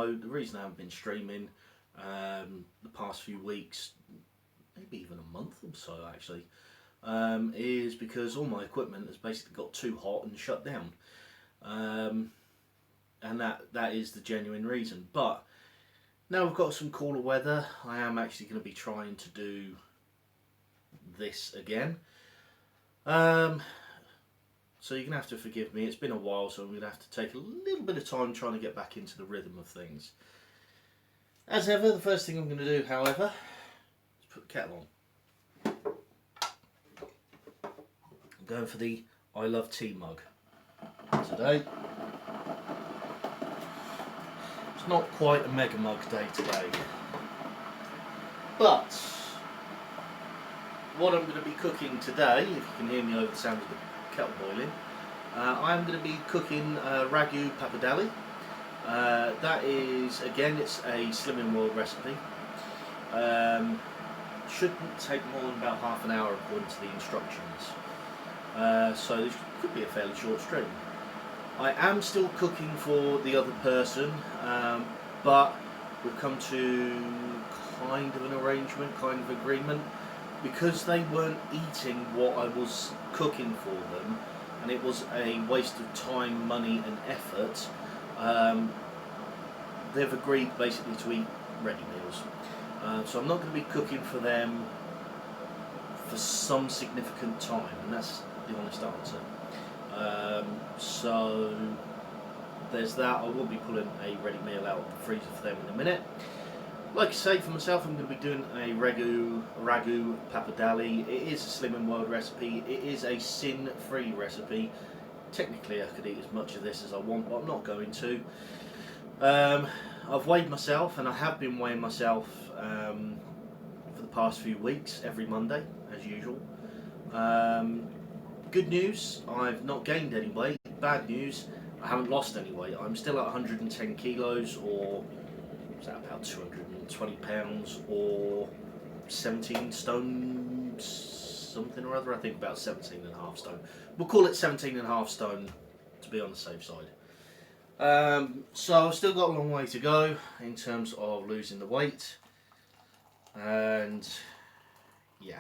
know, the reason I haven't been streaming the past few weeks, maybe even a month or so actually, is because all my equipment has basically got too hot and shut down. And that is the genuine reason. But now we've got some cooler weather, I am actually going to be trying to do this again. So you're going to have to forgive me, it's been a while, so I'm going to have to take a little bit of time trying to get back into the rhythm of things. As ever, the first thing I'm going to do, however, is put the kettle on. I'm going for the I Love Tea mug today. It's not quite a mega mug day today, but what I'm going to be cooking today, if you can hear me over the sound of the kettle boiling, I am going to be cooking Ragu Pappardelli. That is, again, it's a Slimming World recipe. Shouldn't take more than about half an hour according to the instructions. So this could be a fairly short stream. I am still cooking for the other person, but we've come to kind of an arrangement, kind of agreement, because they weren't eating what I was cooking for them, and it was a waste of time, money and effort. They've agreed basically to eat ready meals. So I'm not going to be cooking for them for some significant time, and that's the honest answer. So there's that. I will be pulling a ready meal out of the freezer for them in a minute. Like I say, for myself, I'm going to be doing a Ragu Pappardelli. It is a Slimming World recipe. It is a sin-free recipe. Technically, I could eat as much of this as I want, but I'm not going to. I've weighed myself, and I have been weighing myself for the past few weeks, every Monday, as usual. Good news, I've not gained any weight. Bad news, I haven't lost any weight. I'm still at 110 kilos, or is that about 220 pounds, or 17 stone something or other. I think about 17.5 stone. We'll call it 17.5 stone to be on the safe side. So I've still got a long way to go in terms of losing the weight, and yeah.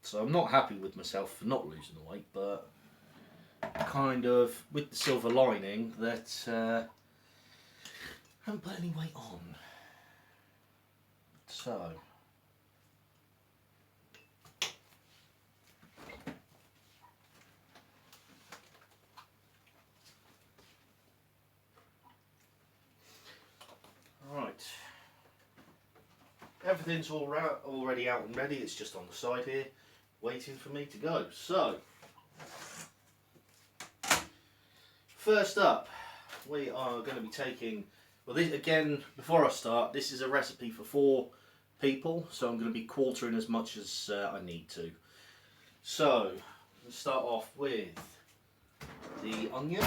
So I'm not happy with myself for not losing the weight, but kind of with the silver lining that I haven't put any weight on. So right, everything's already out and ready. It's just on the side here, waiting for me to go. So first up, we are going to be taking, well, this, again, before I start, this is a recipe for 4 people, so I'm going to be quartering as much as I need to. So let's start off with the onion.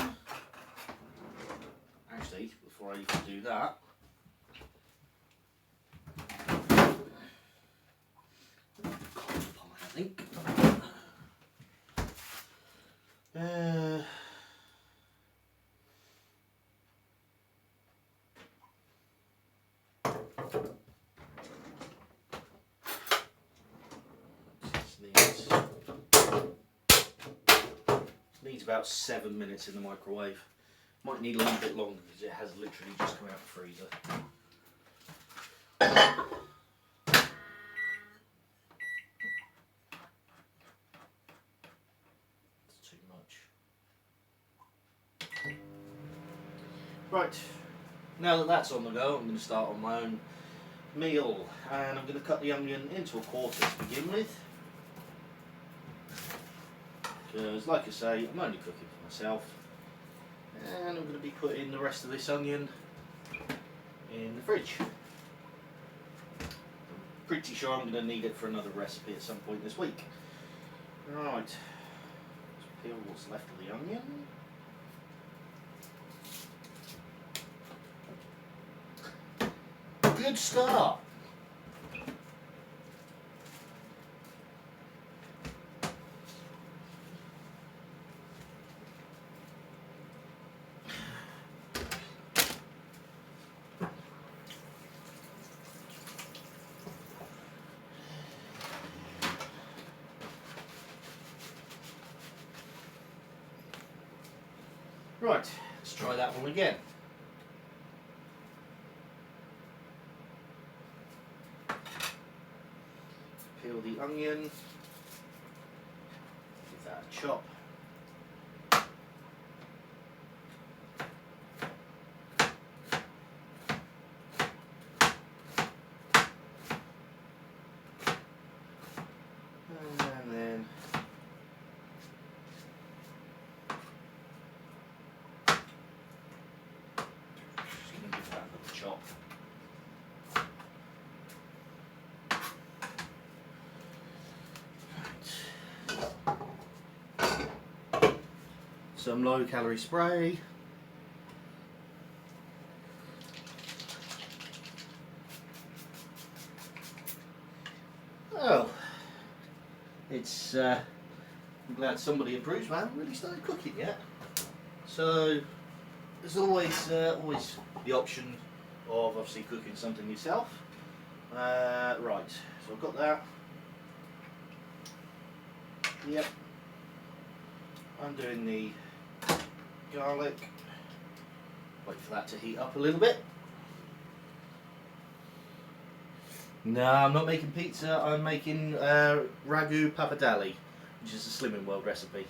Actually, before I even do that, I think. Needs about 7 minutes in the microwave. Might need a little bit longer because it has literally just come out of the freezer. It's too much. Right, now that that's on the go, I'm going to start on my own meal, and I'm going to cut the onion into a quarter to begin with. Because, like I say, I'm only cooking for myself, and I'm going to be putting the rest of this onion in the fridge. I'm pretty sure I'm going to need it for another recipe at some point this week. Right, let's peel what's left of the onion. Good start. Right, let's try that one again. Peel the onion, give that a chop. And then just going to give that another chop. Some low calorie spray. Oh, it's I'm glad somebody approves. I haven't really started cooking yet, so there's always the option of obviously cooking something yourself. Right, so I've got that. Yep, I'm doing the garlic. Wait for that to heat up a little bit. No, I'm not making pizza. I'm making Ragu Pappardelli, which is a Slimming World recipe.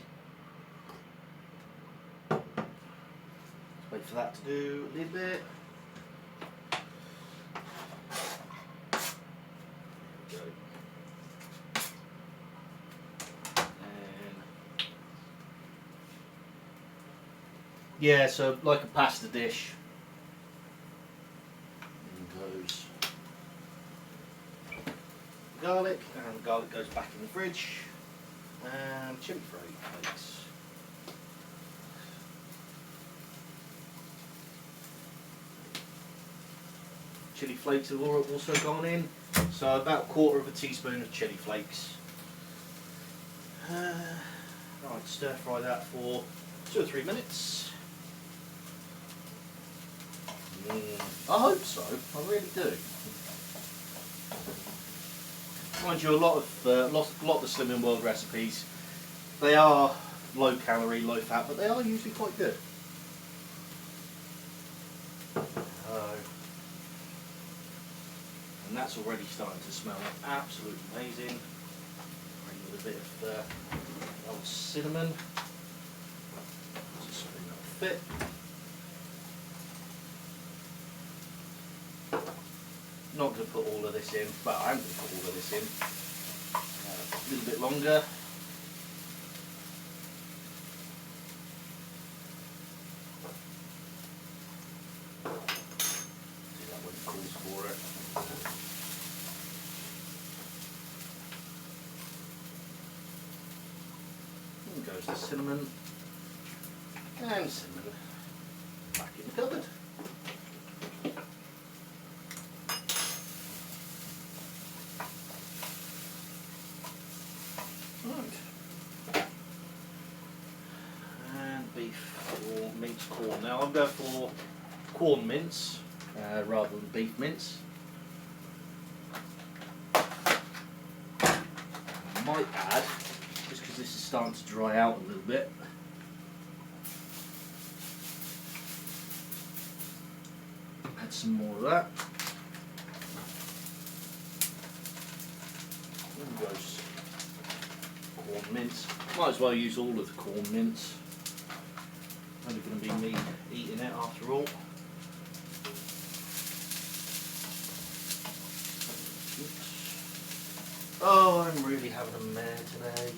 Let's wait for that to do a little bit. There we go. Yeah, so like a pasta dish. In goes garlic, and the garlic goes back in the fridge. And chili flakes. Chili flakes have also gone in, so about 1/4 teaspoon of chili flakes. Right, stir fry that for 2 or 3 minutes. I hope so. I really do. Mind you, a lot of the Slimming World recipes, they are low calorie, low fat, but they are usually quite good. And that's already starting to smell absolutely amazing. Bring with a bit of old cinnamon. Just something that'll fit. Not going to put all of this in, but I am going to put all of this in. A little bit longer. Do that when it calls for it. And goes the cinnamon. And cinnamon back in the cupboard. And beef or minced corn. Now I'm going for corn mince rather than beef mince. I might add, just because this is starting to dry out a little bit, add some more of that. There goes corn mince. Might as well use all of the corn mince. Only going to be me eating it after all. Oops. Oh, I'm really having a mare today.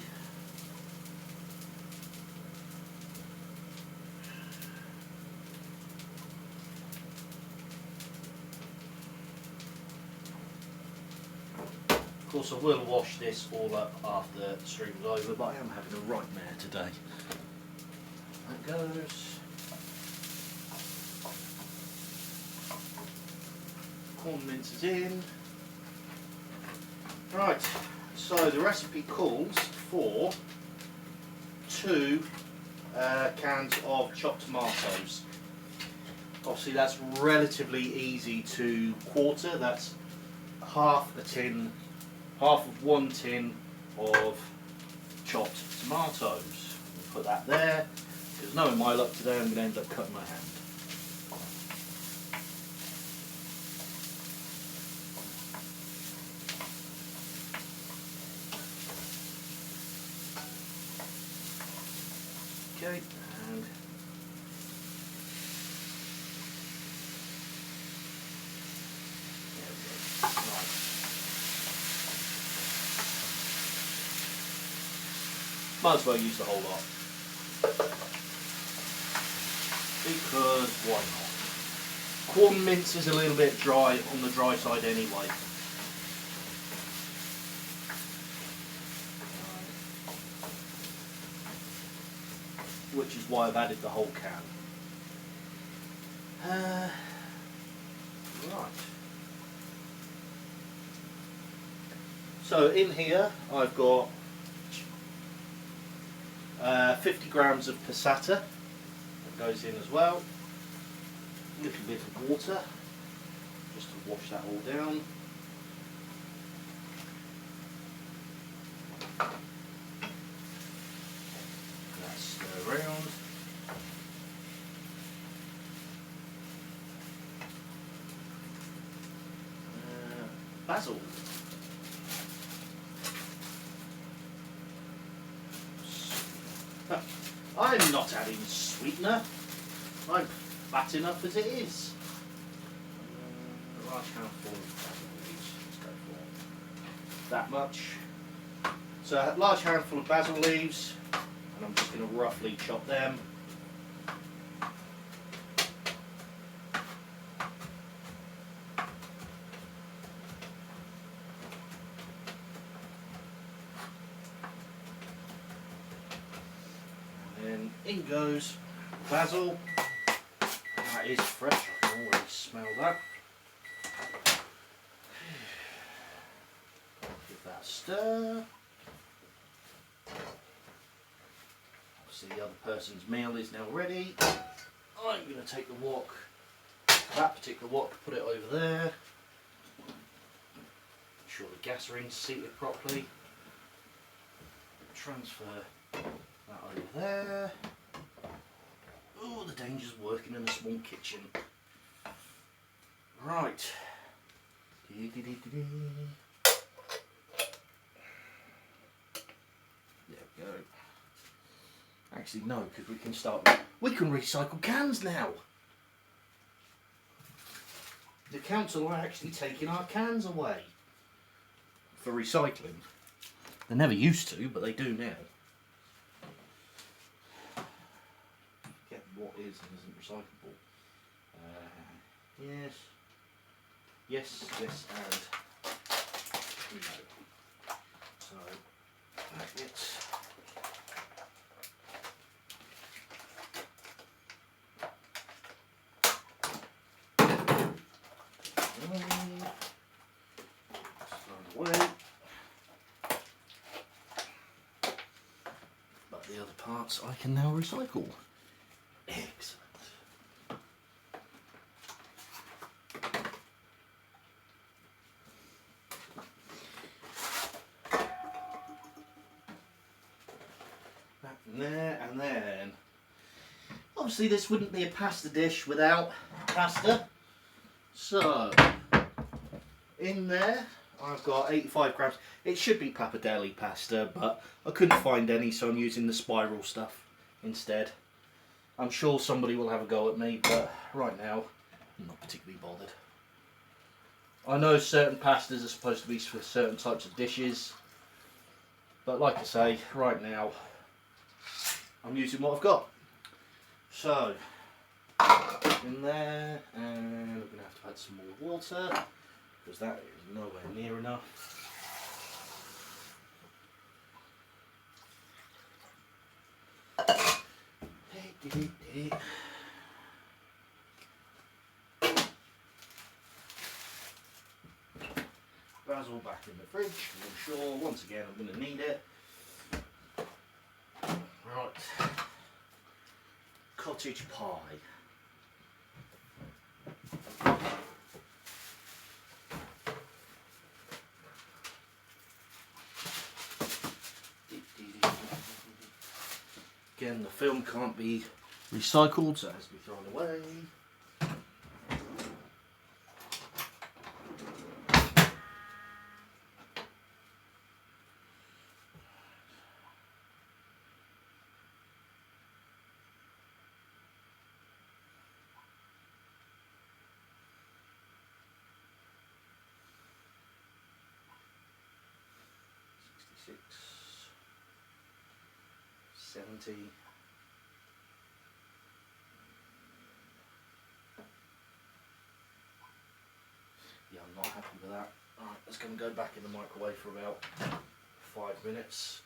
Of course, I will wash this all up after the stream's over, but I am having a right mare today. That goes. Corn mince is in. Right, so the recipe calls for 2 cans of chopped tomatoes. Obviously that's relatively easy to quarter. That's half of 1 tin of chopped tomatoes. We'll put that there. because knowing my luck today, I'm going to end up cutting my hand. Okay, and there we go. Right. Might as well use the whole lot. Because why not? Corn mince is a little bit dry, on the dry side anyway. Which is why I've added the whole can. Right. So in here I've got 50 grams of passata that goes in as well. A little bit of water just to wash that all down. Stir around. Basil. I'm not adding sweetener. I'm fat enough as it is. A large handful of basil leaves. Let's go for that much. So a large handful of basil leaves. And I'm just going to roughly chop them. And then in goes basil. That is fresh, I can already smell that. Give that a stir. The other person's meal is now ready. I'm going to take the wok, that particular wok, put it over there. Make sure the gas ring's seated properly. Transfer that over there. Oh, the danger's working in a small kitchen. Right. There we go. Actually no, because we can recycle cans now. The council are actually taking our cans away for recycling. They never used to, but they do now. Get what is and isn't recyclable. Yes. Yes, yes, and no. So that gets away. But the other parts I can now recycle. Excellent. That and there, and then obviously this wouldn't be a pasta dish without pasta. So in there I've got 85 grams. It should be Pappardelli pasta, but I couldn't find any, so I'm using the spiral stuff instead. I'm sure somebody will have a go at me, but right now I'm not particularly bothered. I know certain pastas are supposed to be for certain types of dishes, but like I say, right now I'm using what I've got. So in there, and we're going to have to add some more water because that is nowhere near enough. Basil back in the fridge. I'm sure once again I'm going to need it. Right, cottage pie. Again, the film can't be recycled, so it has to be thrown away. Six, 70. Yeah, I'm not happy with that. Alright, that's going to go back in the microwave for about 5 minutes.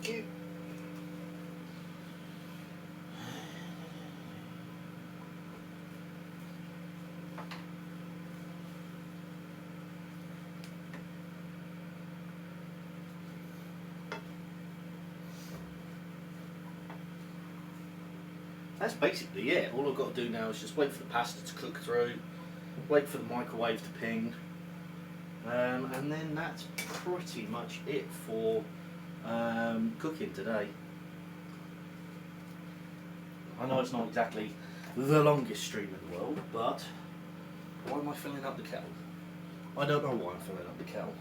Cute. That's basically it. All I've got to do now is just wait for the pasta to cook through, wait for the microwave to ping, and then that's pretty much it for cooking today. I know it's not exactly the longest stream in the world, but why am I filling up the kettle? I don't know why I'm filling up the kettle.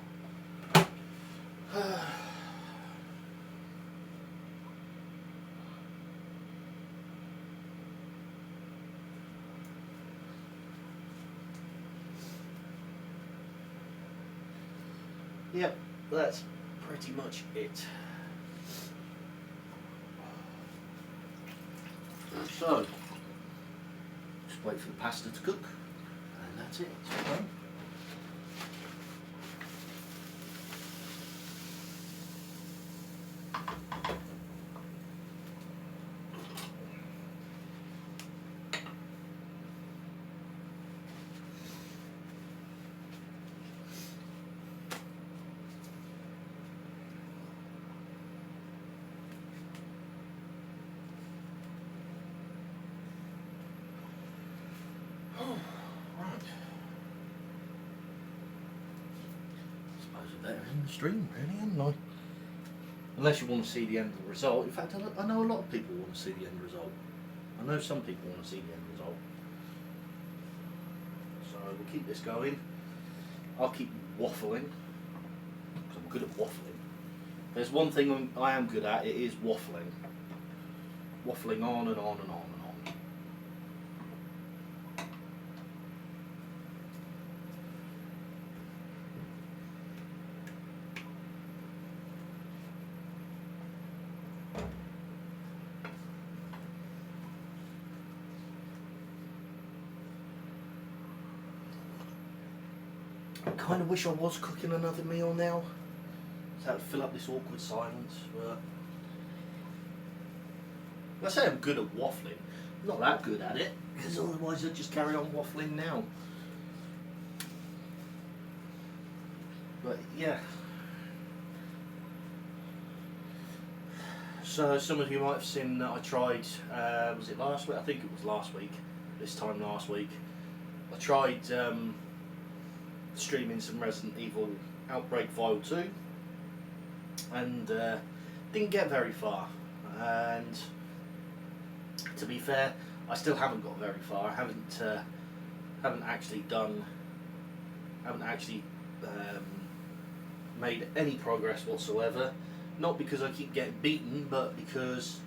Yep, that's pretty much it. So, just wait for the pasta to cook, and that's it. It's all done. Better in the stream, really, haven't I? Unless you want to see the end result. In fact, I know a lot of people want to see the end result. I know some people want to see the end result. So we'll keep this going. I'll keep waffling, because I'm good at waffling. There's one thing I am good at, it is waffling. Waffling on and on and on and on. I kind of wish I was cooking another meal now, so to fill up this awkward silence. But I say I'm good at waffling. I'm not that good at it, because otherwise I'd just carry on waffling now. But yeah. So some of you might have seen that I tried, was it last week? I think it was last week, this time last week. I tried streaming some Resident Evil Outbreak File 2 and didn't get very far, and to be fair, I still haven't got very far. I haven't actually made any progress whatsoever. Not because I keep getting beaten, but because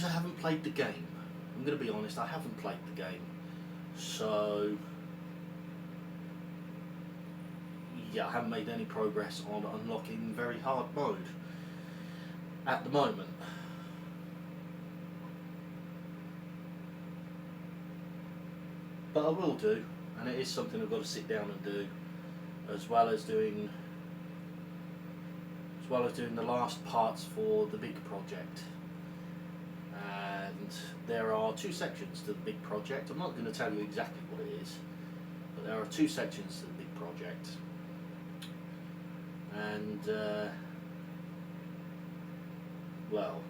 I haven't played the game. I'm going to be honest, I haven't played the game. So yeah, I haven't made any progress on unlocking very hard mode at the moment. But I will do, and it is something I've got to sit down and do, as well as doing the last parts for the big project. And there are 2 sections to the big project. I'm not going to tell you exactly what it is, but there are 2 sections to the big project. And well,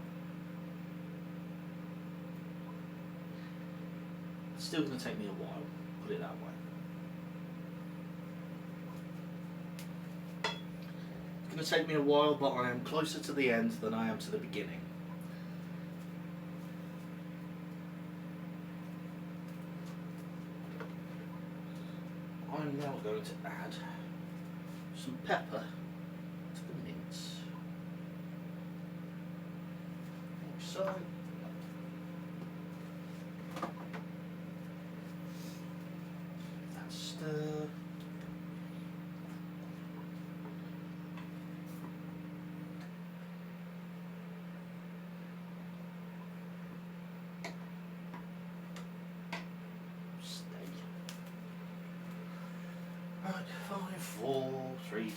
It's still going to take me a while, put it that way. It's going to take me a while, but I am closer to the end than I am to the beginning. I'm now going to add some pepper to the mince. Like so. That stir. Right, 5, 4, 3, 2, 1.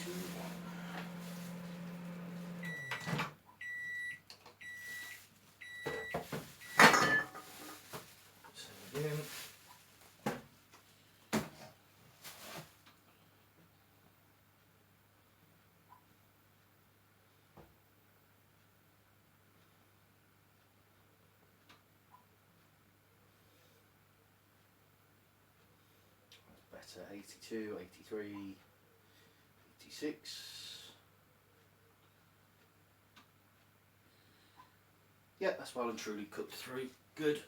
So again. That's better. 82, 83, 86. Yeah, that's well and truly cooked through. Good.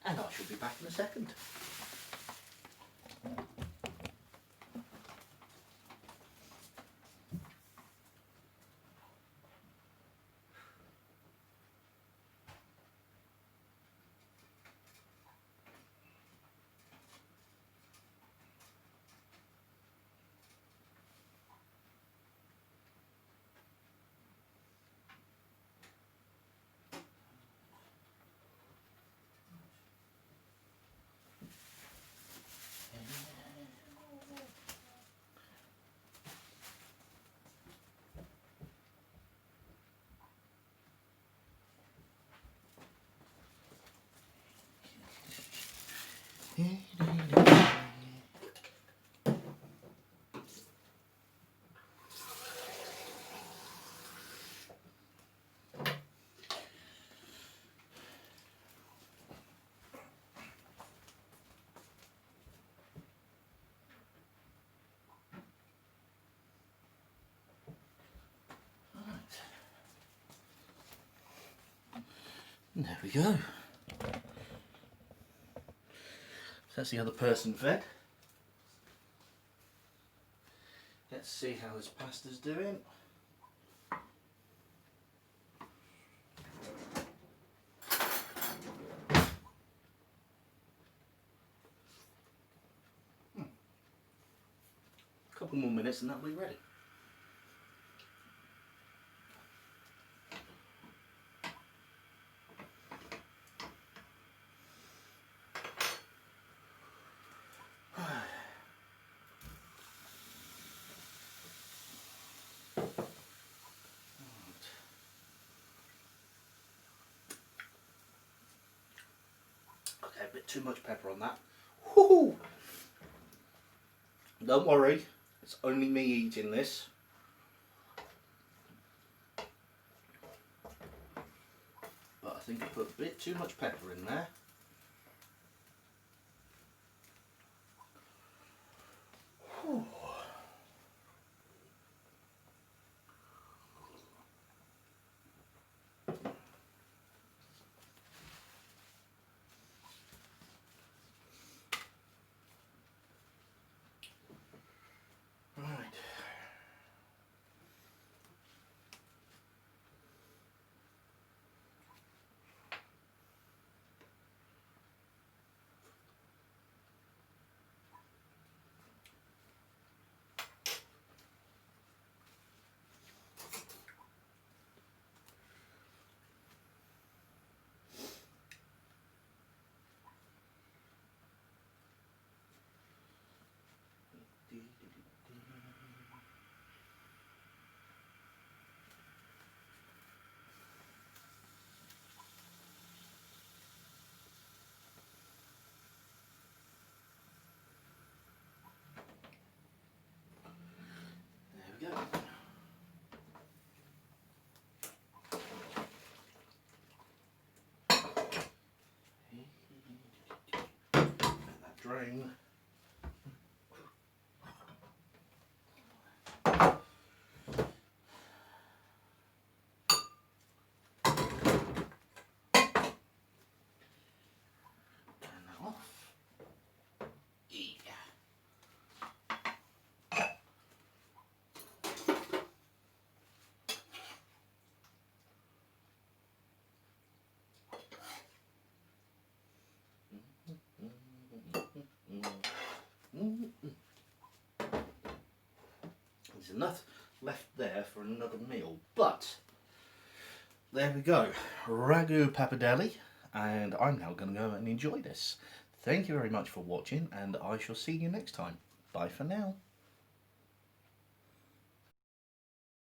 And I shall be back in a second. There we go. So that's the other person fed. Let's see how this pasta's doing. A couple more minutes and that'll be ready. Okay, a bit too much pepper on that. Woohoo! Don't worry, it's only me eating this. But I think I put a bit too much pepper in there. Whew. Right. There's enough left there for another meal. But there we go, Ragu Pappardelli, and I'm now going to go and enjoy this. Thank you very much for watching, and I shall see you next time. Bye for now.